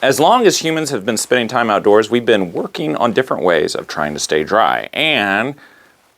as long as humans have been spending time outdoors, we've been working on different ways of trying to stay dry. And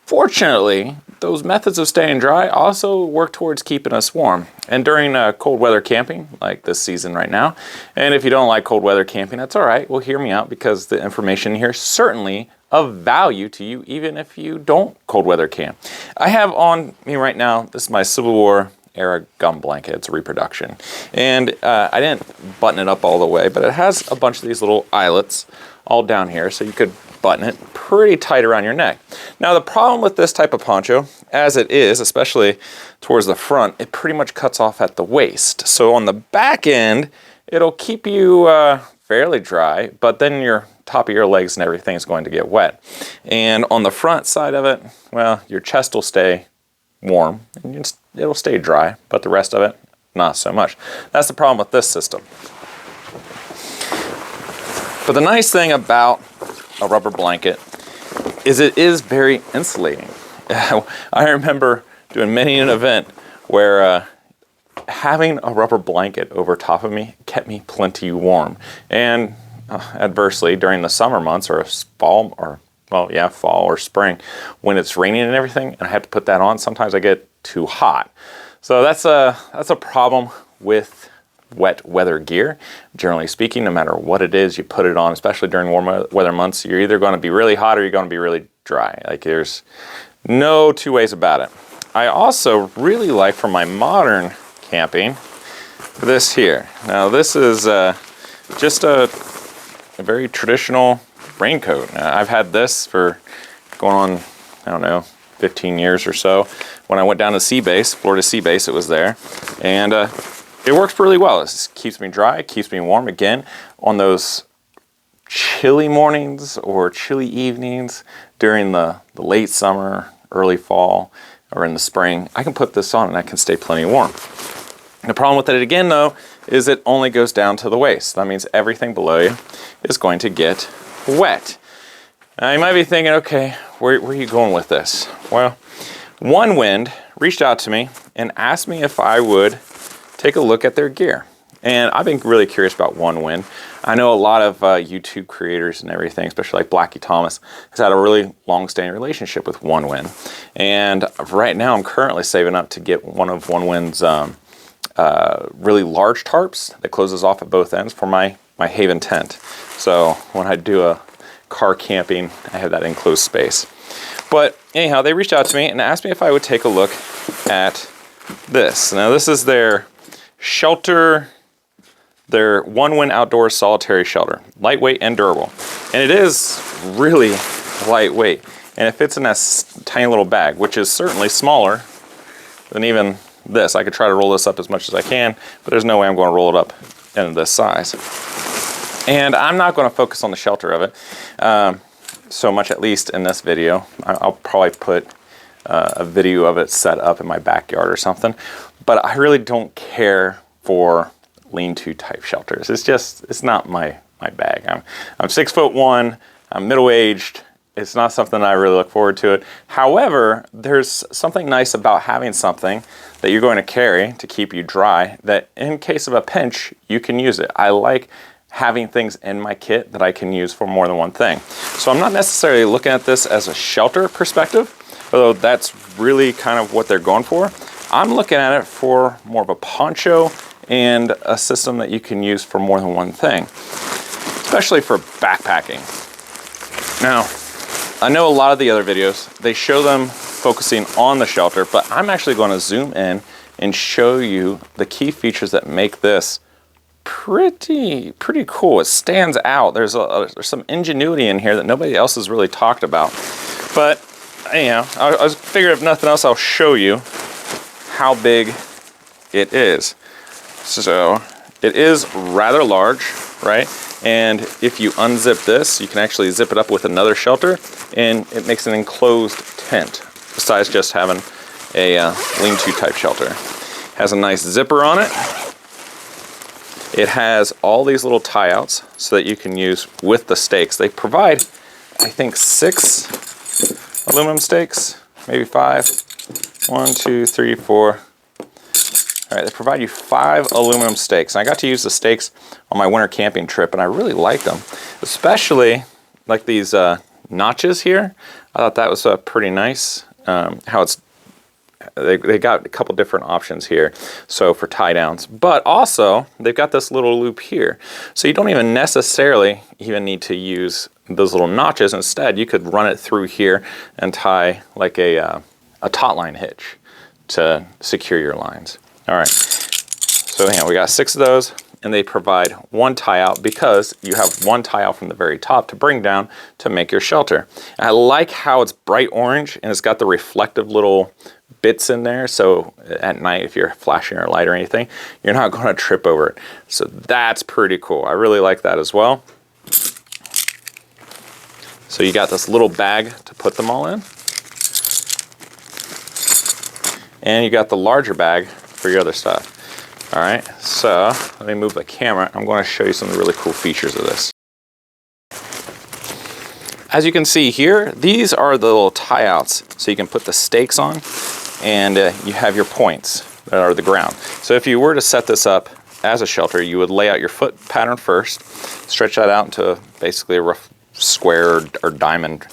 fortunately, those methods of staying dry also work towards keeping us warm. And during cold weather camping, like this season right now, and if you don't like cold weather camping, that's all right. Well, hear me out, because the information here is certainly of value to you, even if you don't cold weather camp. I have on me right now, this is my Civil War era gum blanket. It's a reproduction. And I didn't button it up all the way, but it has a bunch of these little eyelets all down here, so you could button it pretty tight around your neck. Now the problem with this type of poncho, as it is, especially towards the front, it pretty much cuts off at the waist. So on the back end, it'll keep you fairly dry, but then your top of your legs and everything is going to get wet. And on the front side of it, well, your chest will stay warm and it'll stay dry, but the rest of it, not so much. That's the problem with this system. But the nice thing about a rubber blanket is it is very insulating. I remember doing many an event where having a rubber blanket over top of me kept me plenty warm. And adversely, during the summer months or fall or spring, when it's raining and everything, and I have to put that on, sometimes I get too hot. So that's a problem with wet weather gear. Generally speaking, no matter what it is, you put it on, especially during warm weather months, you're either going to be really hot or you're going to be really dry. Like, there's no two ways about it. I also really like, for my modern camping, this here. Now this is just a very traditional raincoat. I've had this for going on, I don't know, 15 years or so. When I went down to Sea Base, Florida Sea Base, it was there. And it works really well. It keeps me dry, it keeps me warm. Again, on those chilly mornings or chilly evenings during the late summer, early fall, or in the spring, I can put this on and I can stay plenty warm. The problem with it, again, though, is it only goes down to the waist. That means everything below you is going to get wet. Now, you might be thinking, okay, where are you going with this? Well, Onewind reached out to me and asked me if I would take a look at their gear. And I've been really curious about Onewind. I know a lot of YouTube creators and everything, especially like Blackie Thomas, has had a really long-standing relationship with Onewind. And right now I'm currently saving up to get one of Onewind's really large tarps that closes off at both ends for my Haven tent. So when I do a car camping, I have that enclosed space. But anyhow, they reached out to me and asked me if I would take a look at this. Now this is their shelter, their Onewind Outdoor Solitary Shelter. Lightweight and durable. And it is really lightweight. And it fits in that tiny little bag, which is certainly smaller than even this. I could try to roll this up as much as I can, but there's no way I'm going to roll it up into this size. And I'm not going to focus on the shelter of it so much, at least in this video. I'll probably put a video of it set up in my backyard or something. But I really don't care for lean-to type shelters. It's not my bag. I'm 6'1", I'm middle-aged. It's not something I really look forward to it. However, there's something nice about having something that you're going to carry to keep you dry, that in case of a pinch, you can use it. I like having things in my kit that I can use for more than one thing. So I'm not necessarily looking at this as a shelter perspective, although that's really kind of what they're going for. I'm looking at it for more of a poncho and a system that you can use for more than one thing, especially for backpacking. Now, I know a lot of the other videos, they show them focusing on the shelter, but I'm actually going to zoom in and show you the key features that make this pretty cool. It stands out. There's some ingenuity in here that nobody else has really talked about. But anyhow, I figured if nothing else, I'll show you how big it is. So it is rather large, right? And if you unzip this, you can actually zip it up with another shelter, and it makes an enclosed tent, besides just having a lean-to type shelter. Has a nice zipper on it. It has all these little tie-outs so that you can use with the stakes. They provide, I think, 6 aluminum stakes, maybe 5. 1, 2, 3, 4. All right, they provide you 5 aluminum stakes. And I got to use the stakes on my winter camping trip, and I really like them, especially like these notches here. I thought that was pretty nice. How it's they got a couple different options here, so for tie downs, but also they've got this little loop here, so you don't even necessarily need to use those little notches. Instead, you could run it through here and tie like a taut line hitch to secure your lines. All right, so yeah, we got 6 of those, and they provide 1 tie out because you have 1 tie out from the very top to bring down to make your shelter. And I like how it's bright orange and it's got the reflective little bits in there, so at night if you're flashing your light or anything, you're not going to trip over it. So that's pretty cool. I really like that as well. So you got this little bag to put them all in, and you got the larger bag for your other stuff. All right, so let me move the camera. I'm going to show you some of the really cool features of this. As you can see here, these are the little tie outs, so you can put the stakes on, and you have your points that are the ground. So if you were to set this up as a shelter, you would lay out your foot pattern first, stretch that out into basically a rough square or diamond,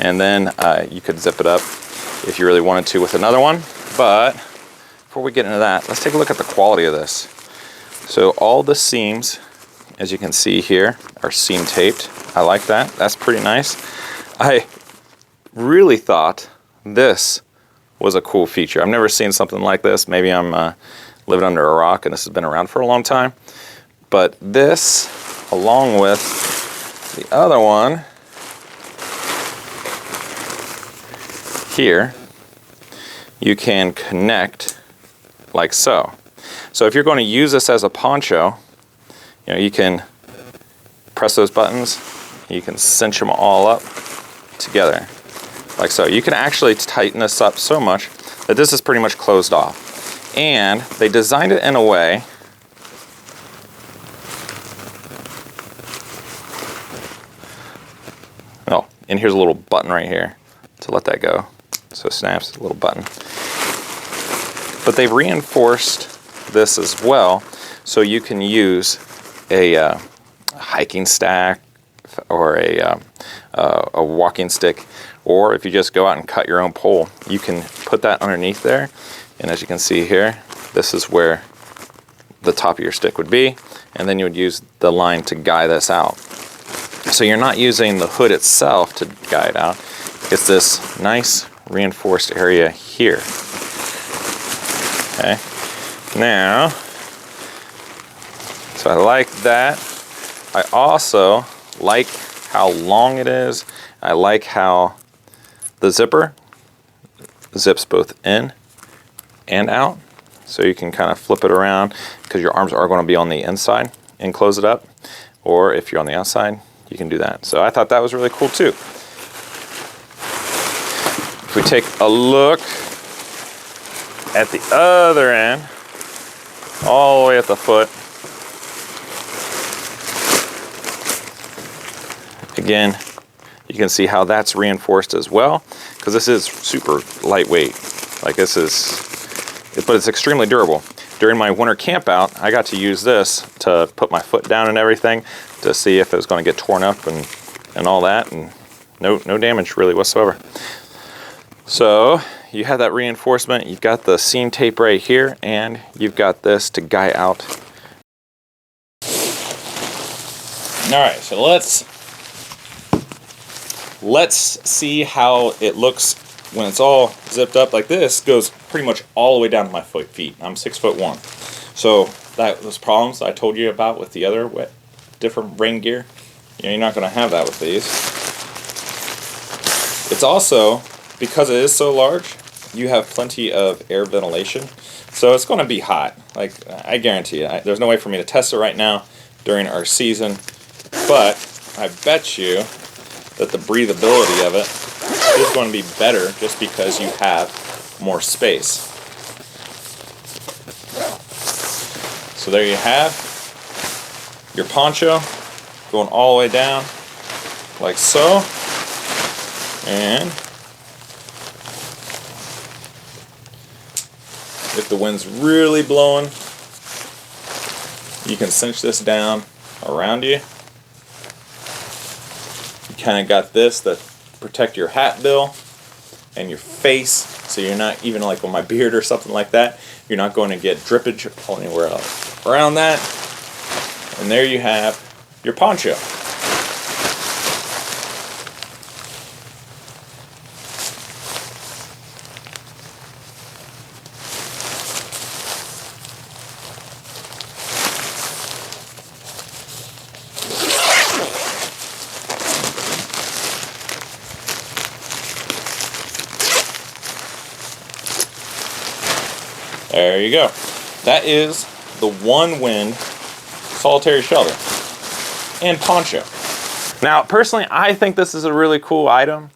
and then you could zip it up if you really wanted to with another one. But before we get into that, let's take a look at the quality of this. So all the seams, as you can see here, are seam taped. I like that. That's pretty nice. I really thought this was a cool feature. I've never seen something like this. Maybe I'm living under a rock and this has been around for a long time. But this, along with the other one here, you can connect like so. So if you're going to use this as a poncho, you can press those buttons, you can cinch them all up together like so. You can actually tighten this up so much that this is pretty much closed off. And they designed it in a way and here's a little button right here to let that go. So it snaps, a little button. But they've reinforced this as well, so you can use a hiking stack or a walking stick, or if you just go out and cut your own pole, you can put that underneath there. And as you can see here, this is where the top of your stick would be, and then you would use the line to guide this out. So you're not using the hood itself to guide out. It's this nice reinforced area here. Okay, now, so I like that. I also like how long it is. I like how the zipper zips both in and out. So you can kind of flip it around because your arms are going to be on the inside and close it up. Or if you're on the outside, you can do that. So I thought that was really cool too. If we take a look at the other end, all the way at the foot, again, you can see how that's reinforced as well, because this is super lightweight. Like this is, but it's extremely durable. During my winter camp out, I got to use this to put my foot down and everything to see if it was going to get torn up and all that, and no damage really whatsoever. So you have that reinforcement, you've got the seam tape right here, and you've got this to guy out. All right, so let's see how it looks when it's all zipped up like this. Goes pretty much all the way down to my feet. I'm 6'1". So those problems I told you about with the other different rain gear, you're not going to have that with these. It's also, because it is so large, you have plenty of air ventilation, so it's going to be hot. Like, I guarantee you. There's no way for me to test it right now during our season, but I bet you that the breathability of it is going to be better just because you have more space. So there you have your poncho going all the way down like so, and if the wind's really blowing, you can cinch this down around you. You kind of got this to protect your hat bill and your face, so you're not, even like on my beard or something like that, you're not going to get drippage anywhere else around that. And there you have your poncho. There you go. That is the Onewind Solitary Shelter and poncho. Now, personally, I think this is a really cool item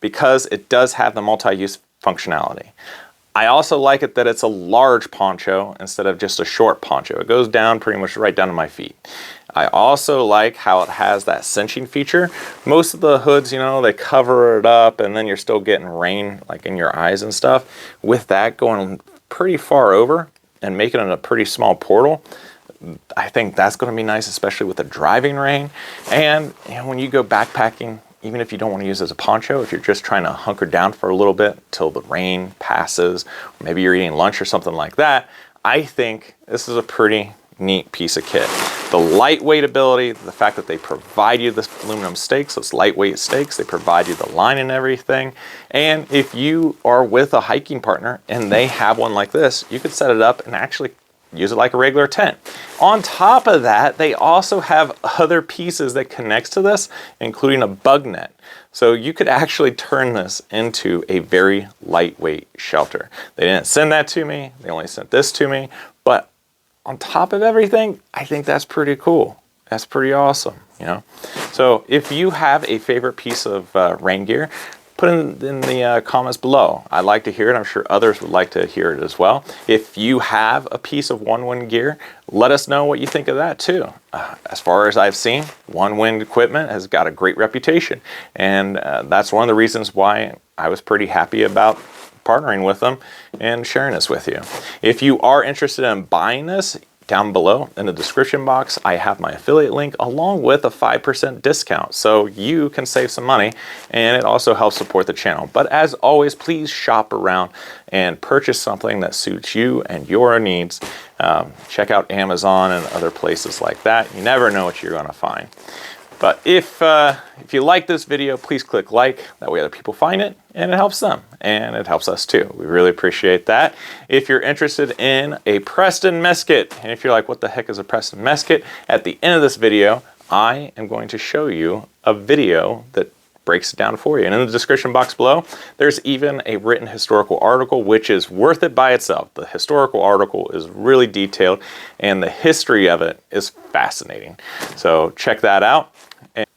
because it does have the multi-use functionality. I also like it that it's a large poncho instead of just a short poncho. It goes down pretty much right down to my feet. I also like how it has that cinching feature. Most of the hoods, you know, they cover it up and then you're still getting rain like in your eyes and stuff. With that going pretty far over and making it a pretty small portal, I think that's going to be nice, especially with the driving rain. And you know, when you go backpacking, even if you don't want to use it as a poncho, if you're just trying to hunker down for a little bit till the rain passes, or maybe you're eating lunch or something like that, I think this is a pretty neat piece of kit. The lightweight ability, the fact that they provide you this aluminum stakes, those lightweight stakes, they provide you the line and everything. And if you are with a hiking partner and they have one like this, you could set it up and actually use it like a regular tent. On top of that, they also have other pieces that connects to this, including a bug net. So you could actually turn this into a very lightweight shelter. They didn't send that to me, they only sent this to me, but on top of everything, I think that's pretty cool. That's pretty awesome, you know? So if you have a favorite piece of rain gear, put it in the comments below. I'd like to hear it. I'm sure others would like to hear it as well. If you have a piece of Onewind gear, let us know what you think of that too. As far as I've seen, Onewind equipment has got a great reputation. And that's one of the reasons why I was pretty happy about partnering with them and sharing this with you. If you are interested in buying this, down below in the description box, I have my affiliate link along with a 5% discount. So you can save some money and it also helps support the channel. But as always, please shop around and purchase something that suits you and your needs. Check out Amazon and other places like that. You never know what you're going to find. But if you like this video, please click like. That way other people find it and it helps them and it helps us too. We really appreciate that. If you're interested in a Preston mess kit, and if you're like, what the heck is a Preston mess kit? At the end of this video, I am going to show you a video that breaks it down for you. And in the description box below, there's even a written historical article, which is worth it by itself. The historical article is really detailed and the history of it is fascinating. So check that out.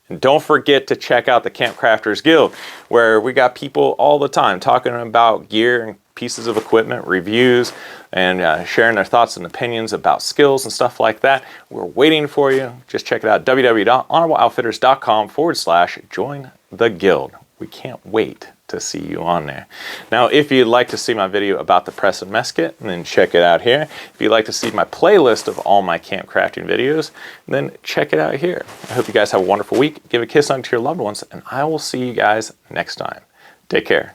And don't forget to check out the Camp Crafters Guild, where we got people all the time talking about gear and pieces of equipment, reviews, and sharing their thoughts and opinions about skills and stuff like that. We're waiting for you. Just check it out, www.honorableoutfitters.com/join the guild. We can't wait to see you on there. Now, if you'd like to see my video about the Preston mess kit, then check it out here. If you'd like to see my playlist of all my camp crafting videos, then check it out here. I hope you guys have a wonderful week. Give a kiss on to your loved ones, and I will see you guys next time. Take care.